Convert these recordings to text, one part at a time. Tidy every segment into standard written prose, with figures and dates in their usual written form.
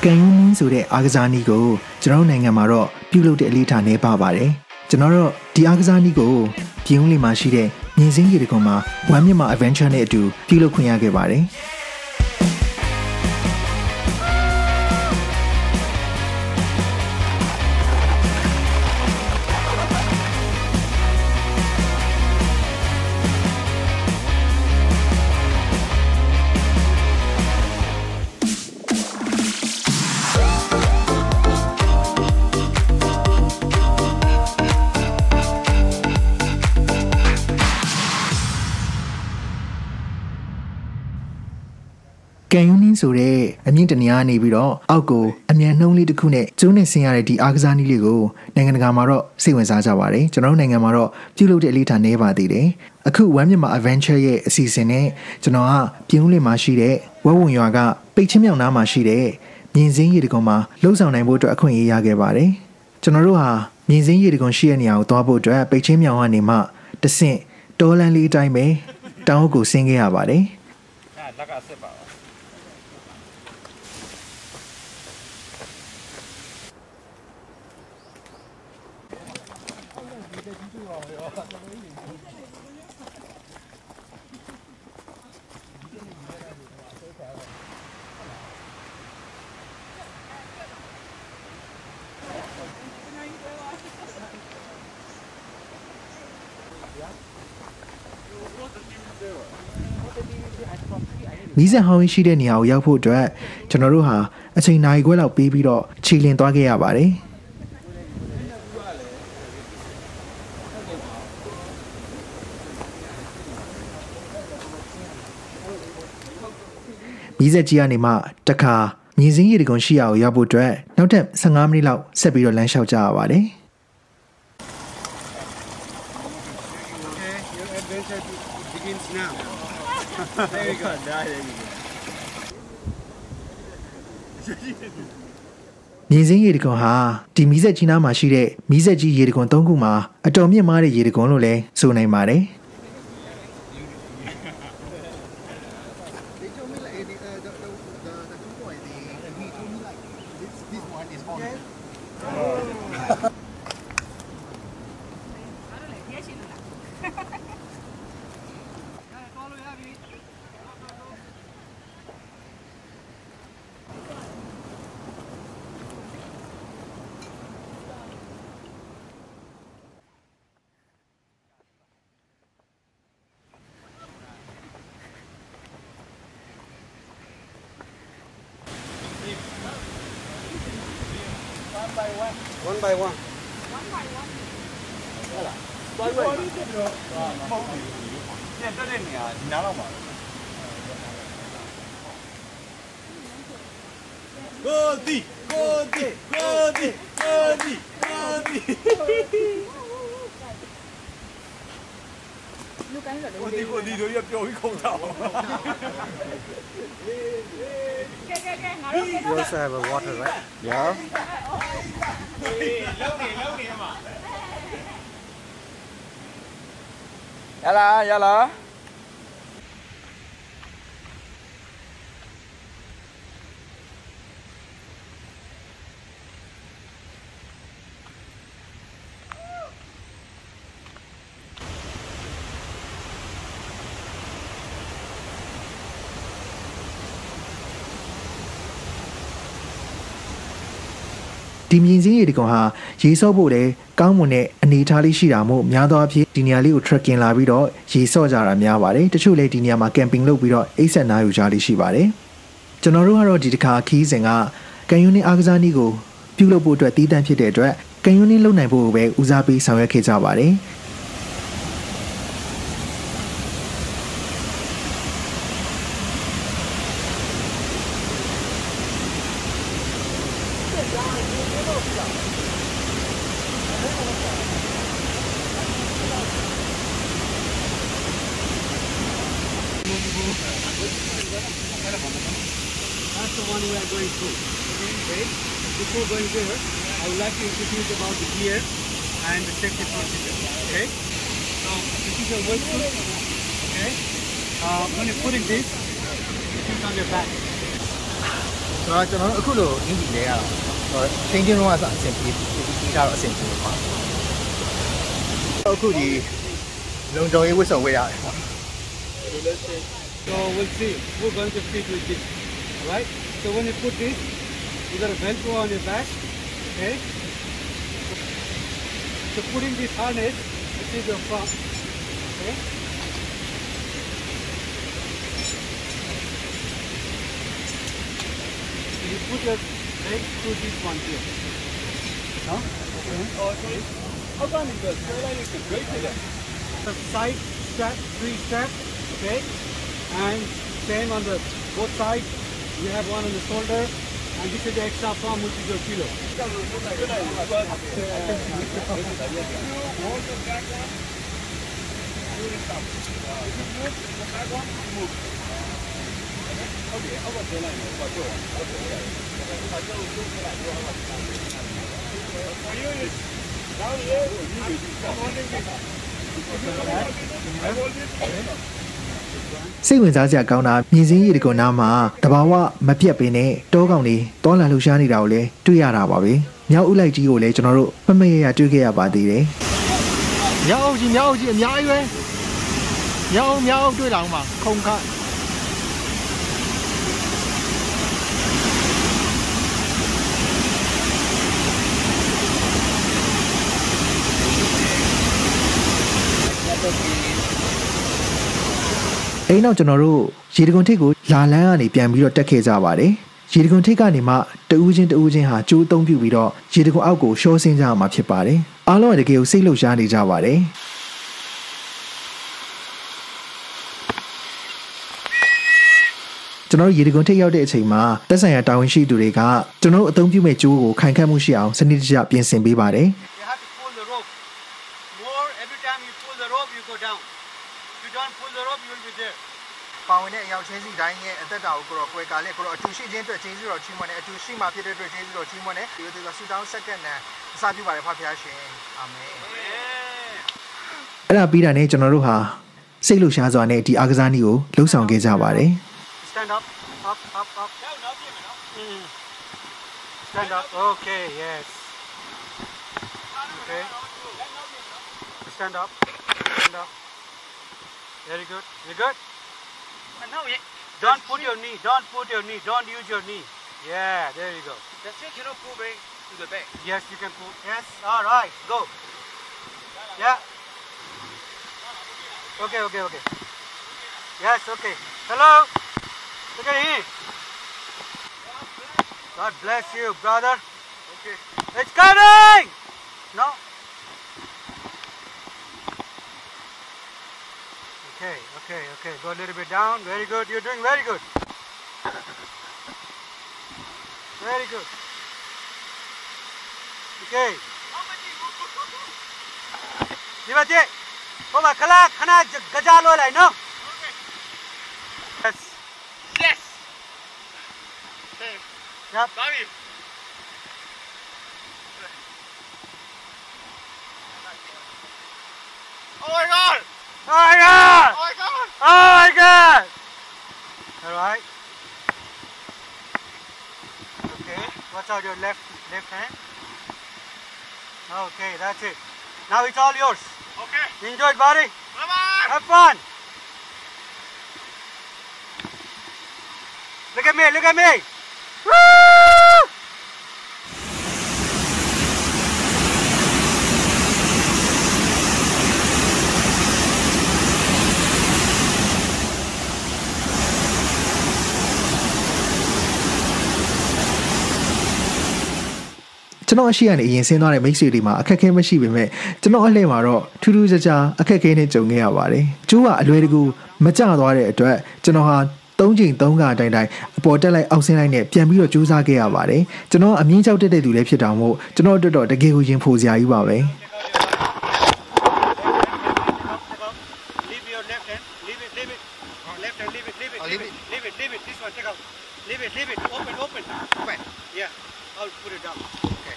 ကန်ယူနင်းဆိုတဲ့အားကစားနည်းကိုကျွန်တော်နိုင်ငံမှာတော့ပြုလုပ်တဲ့အလေးထားနေပါပါတယ်ကျွန်တော်တို့ဒီအားကစားနည်းကိုပြည်ဦးလေးမှာရှိတဲ့မြင်းစင်းကြီးတကွန်မှာ One Myanmar Adventure နဲ့အတူပြုလုပ်ခွင့်ရခဲ့ပါတယ်ကန်ယူနင်းဆိုတဲ့အမြင့်တနေရာနေပြီးတော့အောက်ကိုအမြန်နှုံးလေးတစ်ခုနဲ့ကျုံးနဲ့ဆင်းရတဲ့ဒီအားကစားနည်းလေးကိုနိုင်ငံတကာမှာတော့စိတ်ဝင်စားကြပါတယ်ကျွန်တော်တို့နိုင်ငံမှာတော့ပြုလုပ်တဲ့အလေးထားနေပါသေးတယ်အခု One Myanmar Adventure ရဲ့အစီအစဉ်နဲ့ကျွန်တော်ကပြင်ဦးလင်မှာရှိတဲ့ဝက်ဝွန်ရွာကပိတ်ချင်းမြောင်နားမှာရှိတဲ့မြင်းစင်းရေတကွန်မှာလှုပ်ဆောင်နိုင်ဖို့အတွက်အခွင့်အရေးရခဲ့ပါတယ်ကျွန်တော်တို့ဟာမြင်းစင်းရေတကွန်ရှိတဲ့နေရာကိုသွားဖို့အတွက်ပိတ်ချင်းမြောင်ကနေမှတဆင့်တောလန်းလေးအတိုင်းပဲတောင်အုပ်ကိုဆင်းခဲ့ရပါတယ်လက်ကဆက်ပါမီးစံဟောင်းရှိတဲ့နေရာကိုရောက်ဖို့အတွက်ကျွန်တော်တို့ဟာအချိန်နာရီခွဲလောက်ပေးပြီးတော့ခြေလျင်သွားခဲ့ရပါတယ်မီးစက်ကြီးကနေမှတခါမြင်းစင်းရေတကွန်ရှိရာကိုရောက်ဖို့အတွက်နောက်ထပ်15မိနစ်လောက်ဆက်ပြီးတော့လမ်းလျှောက်ကြရပါတယ်မြင်းစင်းရေတကွန်ဟာဒီမီးစက်ကြီးနားမှာရှိတဲ့မီးစက်ကြီးရေတကွန်3ခုမှာအတော်မြင့်မားတဲ့ရေတကွန်လို့လည်းဆိုနိုင်ပါတယ်One by one. One by one. Voilà. One by one. Yeah, that's it. Yeah, now what? Goldie, Goldie, Goldie, Goldie, Goldie. Goldie, Goldie, 要表一口罩。You also have a water, right? Yeah. ရလား ဒီမြင်းစင်းရေတကွန်ဟာရေဆော့ဖို့လည်းကောင်းမွန်တဲ့အနေအထားလေးရှိတာမို့များသောအားဖြင့်ဒီနေရာလေးကို trekking လာပြီးတော့ရေဆော့ကြတာများပါတယ်တချို့လည်းဒီနေရာမှာ camping လုပ်ပြီးတော့အိပ်ဆက်နားယူကြလေးရှိပါတယ်ကျွန်တော်တို့ကတော့ဒီတစ်ခါခီးစဉ်ကကန်ယူနင်းအားကစားနည်းကိုပြုလုပ်ဖို့အတွက်တည်တံ့ဖြစ်တဲ့အတွက်ကန်ယူနင်းလုပ်နိုင်ဖို့ပဲဦးစားပေးဆောင်ရွက်ခဲ့ကြပါတယ်That's the one we are going through. Okay. Before going there, I would like to introduce about the gear and the safety procedure. Okay. So this is your wetsuit. Okay. When you put in this, you put on your back. So ကျွန်တော်အခုလိုအင်ဂျီလဲရတော့ချင်းချင်းလုံးဝအဆင်ပြေပြီးထားတော့အဆင်ပြေပါအခုဒီလုံခြုံရေးဝတ်စုံဝတ်ရတယ်ပေါ့ So we'll see. We're going to fit with this, right? So when you put this, you got a Velcro on your back, okay? So putting this harness, this is your front, okay? So you put your leg through this one here. Huh? Okay. Oh, sorry. How come it goes? The side strap, 3 straps, okay? And same on the both sides. You have one on the shoulder, and this is the extra palm, which is your kilo.စိတ်ဝင်စားစရာကောင်းတာမြင်စင်းရည်တကွန်နာမှာတဘာဝမပြတ်ပင်နဲ့တောကောင်တွေတောလာလှူရှားနေတာကိုလည်းတွေ့ရတာပါပဲ။မြောက်ဥလိုက်ကြီးကိုလည်းကျွန်တော်တို့မမရရတွေ့ခဲ့ရပါသေးတယ်။မြောက်အုပ်ကြီးအများကြီးပဲ။မြောက်တွေ့လာအောင်ပါခုံခ။အဲ့နောက်ကျွန်တော်တို့ရေတကွန်ထိပ်ကိုလာလန်းကနေပြန်ပြီးတော့တက်ခဲ့ကြပါတယ်။ရေတကွန်ထိပ်ကနေမှတဦးချင်းဟာကျိုးသုံးပြုပြီးတော့ရေတကွန်အောက်ကိုရှော့ဆင်းကြရမှာဖြစ်ပါတယ်။အားလုံးကတကယ်ကိုစိတ်လှုပ်ရှားနေကြပါတယ်။ကျွန်တော်ရေတကွန်ထိပ်ရောက်တဲ့အချိန်မှာတက်ဆိုင်ရာတာဝန်ရှိသူတွေကကျွန်တော်အသုံးပြုမဲ့ကျိုးကိုခိုင်ခန့်မှုရှိအောင်စနစ်တကျပြင်ဆင်ပေးပါတယ်။ You have to pull the rope. More every time you pull the rope, you go down. If you don't pull the rope, you will be there. ပါဝင်တဲ့အရောက်ချင်းစီတိုင်းရဲ့အသက်တာကိုကိုယ်ကလည်းကိုယ်အတူရှိခြင်းအတွက်ကျေးဇူးတော်ချီးမွမ်းတယ်အတူရှိမှဖြစ်တဲ့အတွက်ကျေးဇူးတော်ချီးမွမ်းတယ်ဒီလိုဆူတောင်းစက္ကန့်နဲ့အစပြုပါတယ်ဖခင်ရှင်အာမင်အဲ့ဒါပြီးတာနဲ့ကျွန်တော်တို့ဟာစိတ်လှုပ်ရှားစွာနဲ့ဒီအားကစားနည်းကိုလှုပ်ဆောင်ခဲ့ကြပါတယ် Stand up. Stand up. Okay, yes. Okay. Stand up. Very good. You good? Don't put your knee. Don't use your knee. Yeah, there you go. The stick cannot pull back to the back. Yes, you can pull. Yes. All right. Go. Yeah. Okay. Yes. Okay. Hello. Look at him. God bless you, brother. Okay. It's coming. No. Okay. Go a little bit down. Very good. You're doing very good. Very good. Okay. Dibaje. Baba khana gaja lo lai no. Okay. Yes. Yes. Okay. Yep. Sorry. Oh my God. Oh my God. Oh my God. Oh my God. All right. Okay. Watch out your left hand. Okay, that's it. Now it's all yours. Okay. Enjoy it, buddy. Bye-bye. Have fun. Look at me. Woo! ကျွန်တော်အရှိကနေအရင်ဆင်းသွားတဲ့မိတ်ဆွေတွေမှာအခက်အခဲမရှိပေမဲ့ကျွန်တော်အလှည့်မှာတော့ထူးထူးခြားခြားအခက်အခဲနဲ့ကြုံခဲ့ရပါတယ်။ကျိုးကအလွယ်တကူမကျသွားတဲ့အတွက်ကျွန်တော်ဟာ3ချိန်3ခါတိုင်အပေါ်တက်လိုက်အောက်ဆင်းလိုက်နဲ့ပြန်ပြီးတော့ကြိုးစားခဲ့ရပါတယ်။ကျွန်တော်အမြင့်ကြောက်တဲ့သူလည်းဖြစ်တာမို့ကျွန်တော်အတွက်တော့တကယ်ကိုရင်ဖိုစရာကြီးပါပဲ။ Leave it. Open. Yeah. I'll put it down. Okay.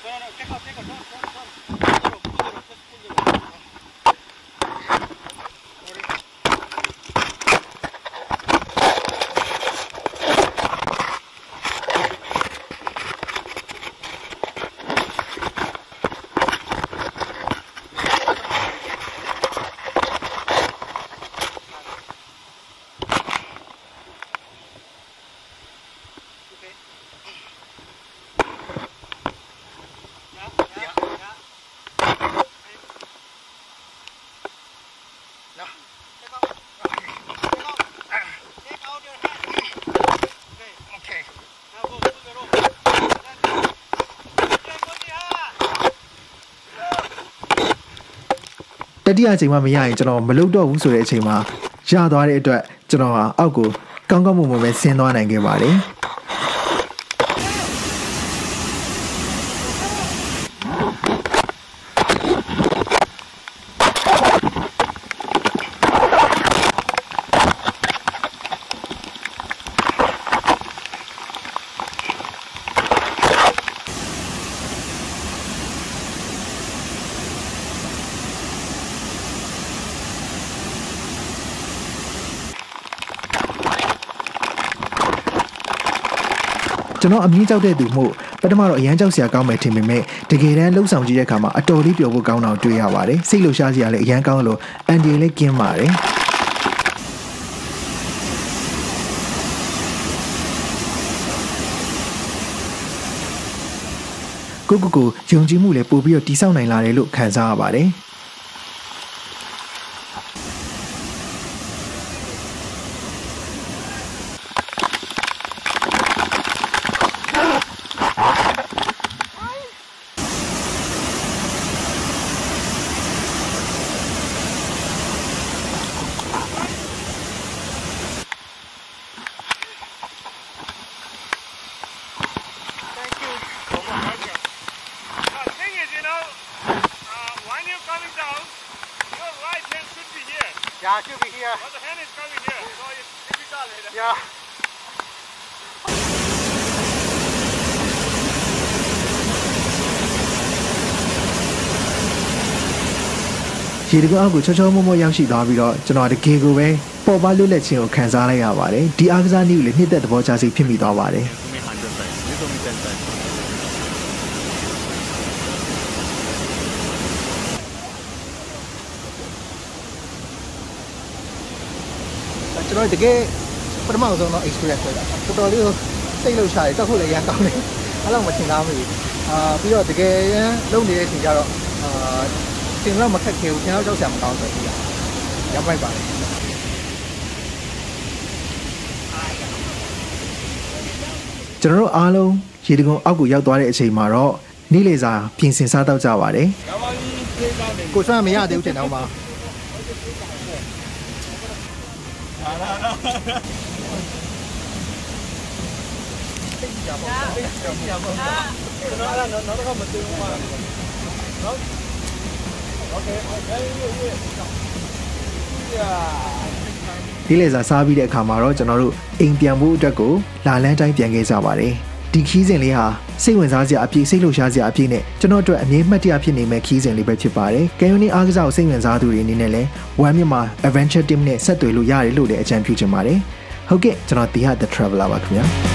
No. Take out. Don't. Pull the rope. Just pull the rope. တတိယအချိန်မှမရရင်ကျွန်တော်မလုပ်တော့ဘူးဆိုတဲ့အချိန်မှာရသွားတဲ့အတွက်ကျွန်တော်ဟာအောက်ကိုကောင်းကောင်းမွန်မွန်ပဲဆင်းသွားနိုင်ခဲ့ပါတယ်ကျွန်တော်အမြင့်ကြောက်တဲ့သူမို့ပထမတော့အရန်ကြောက်စရာကောင်းမယ်ထင်ပေမဲ့တကယ်တမ်းလှုပ်ဆောင်ကြည့်တဲ့အခါမှာအတော်လေးပျော်ဖို့ကောင်းတော့တွေ့ရပါတယ်စိတ်လှုပ်ရှားစရာလည်းအရန်ကောင်းလို့အန်ဒီလည်းကင်းပါတယ်ကိုယုံကြည်မှုလည်းပို့ပြီးတော့တိဆောက်နိုင်လာတယ်လို့ခံစားရပါတယ်Yeah, should be here. But the hand is coming here, so it's difficult later. Yeah. ရေတကွအောက်ကိုချောချောမောမောရောက်ရှိသွားပြီးတော့ကျွန်တော်တကယ်ကိုပဲပေါ်ပါလွတ်လပ်ခြင်းကိုခံစားလိုက်ရပါတယ်ဒီအားကစားနည်းကိုလည်းနှစ်သက်သဘောကျစိတ်ဖြစ်မိသွားပါတယ်ကျွန်တော်တကယ်ပထမဆုံးတော့ experience ပဲတော်တော်လေးစိတ်လှုပ်ရှားတယ်တက်ဖို့လည်းရန်ကောင်းတယ်အဲ့လောက်မထင်သားမိဘူးပြီးတော့တကယ်လုံနေတဲ့အချိန်ကျတော့သင်တော့မခက်ခဲဘူးကျွန်တော်ကြောက်စရာမကောင်းဆိုပြီးရပိုက်ပါတယ်ကျွန်တော်တို့အားလုံးရေတံခွန်အောက်ကိုရောက်သွားတဲ့အချိန်မှာတော့နေ့လည်စာပြင်ဆင်စားတော့ကြပါတယ်ကိုဆွမ်းမရသေးဘူးတင်တော့မှာဒီလေစာစားပြီးတဲ့အခါမှာတော့ကျွန်တော်တို့အိမ်ပြန်ဖို့အတွက်ကိုလာလန်းတိုင်းပြန်ခဲ့ကြပါတယ်ဒီခီးစဉ်လေးဟာစိတ်ဝင်စားစရာအပြည့်စိတ်လှုပ်ရှားစရာအပြည့်နဲ့ကျွန်တော်တို့အမြဲမှတ်တရဖြစ်နေမဲ့ခီးစဉ်လေးပဲဖြစ်ပါတယ်ကယ်ယိုနီအားကစားကိုစိတ်ဝင်စားသူတွေအနေနဲ့လည်း One Myanmar Adventure Team နဲ့ဆက်သွယ်လို့ရတယ်လို့လည်းအကြံပြုချင်ပါတယ်ဟုတ်ကဲ့ကျွန်တော်တီဟာ The Traveler ပါခင်ဗျာ